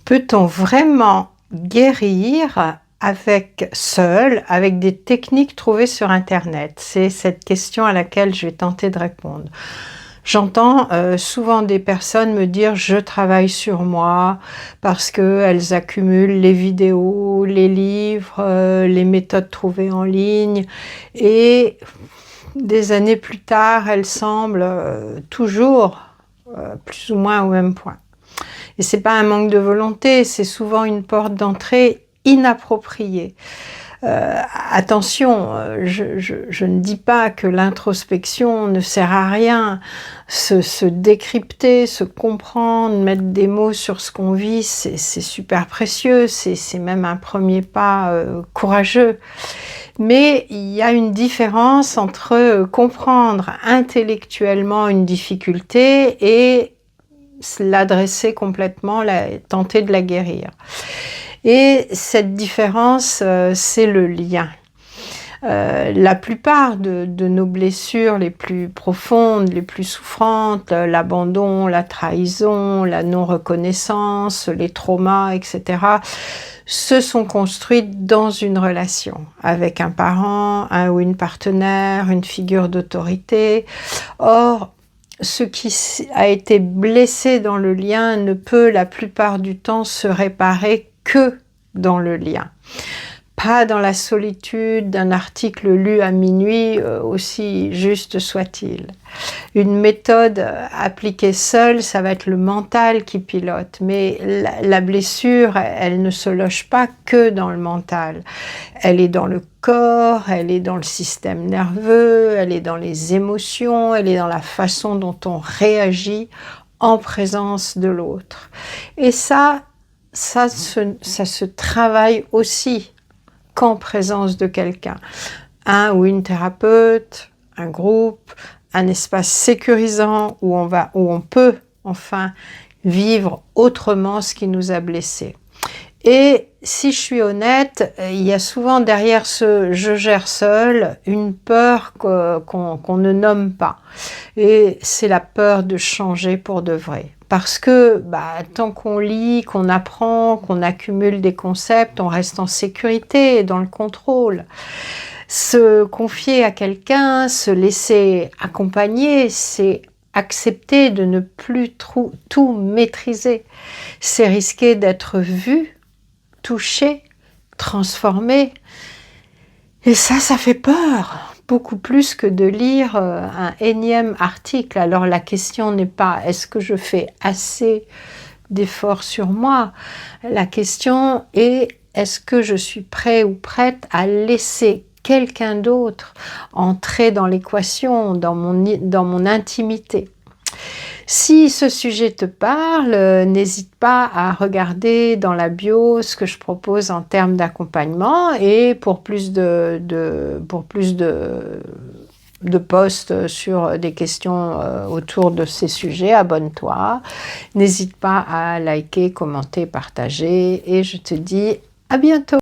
Peut-on vraiment guérir avec des techniques trouvées sur internet? C'est cette question à laquelle je vais tenter de répondre. J'entends souvent des personnes me dire: «Je travaille sur moi», parce qu'elles accumulent les vidéos, les livres, les méthodes trouvées en ligne et des années plus tard, elles semblent, toujours, plus ou moins au même point. Et c'est pas un manque de volonté, c'est souvent une porte d'entrée inappropriée. Attention, je ne dis pas que l'introspection ne sert à rien. Se décrypter, se comprendre, mettre des mots sur ce qu'on vit, c'est super précieux, c'est même un premier pas courageux. Mais il y a une différence entre comprendre intellectuellement une difficulté et l'adresser complètement, tenter de la guérir. Et cette différence, c'est le lien. La plupart de nos blessures les plus profondes, les plus souffrantes, l'abandon, la trahison, la non-reconnaissance, les traumas, etc., se sont construites dans une relation avec un parent, un ou une partenaire, une figure d'autorité. Or, ce qui a été blessé dans le lien ne peut la plupart du temps se réparer que dans le lien. Pas dans la solitude d'un article lu à minuit, aussi juste soit-il. Une méthode appliquée seule, ça va être le mental qui pilote, mais la blessure, elle ne se loge pas que dans le mental. Elle est dans le corps, elle est dans le système nerveux, elle est dans les émotions, elle est dans la façon dont on réagit en présence de l'autre. Et ça se travaille aussi qu'en présence de quelqu'un. Un ou une thérapeute, un groupe, un espace sécurisant où on peut enfin vivre autrement ce qui nous a blessés. Et si je suis honnête, il y a souvent derrière ce « je gère seul » une peur qu'on ne nomme pas. Et c'est la peur de changer pour de vrai. Parce que tant qu'on lit, qu'on apprend, qu'on accumule des concepts, on reste en sécurité et dans le contrôle. Se confier à quelqu'un, se laisser accompagner, c'est accepter de ne plus tout maîtriser. C'est risquer d'être vu, touché, transformé. Et ça fait peur, beaucoup plus que de lire un énième article. Alors la question n'est pas est-ce que je fais assez d'efforts sur moi? La question est est-ce que je suis prêt ou prête à laisser quelqu'un d'autre entrer dans l'équation, dans mon intimité? Si ce sujet te parle, n'hésite pas à regarder dans la bio ce que je propose en termes d'accompagnement et pour plus de posts sur des questions autour de ces sujets, abonne-toi. N'hésite pas à liker, commenter, partager et je te dis à bientôt.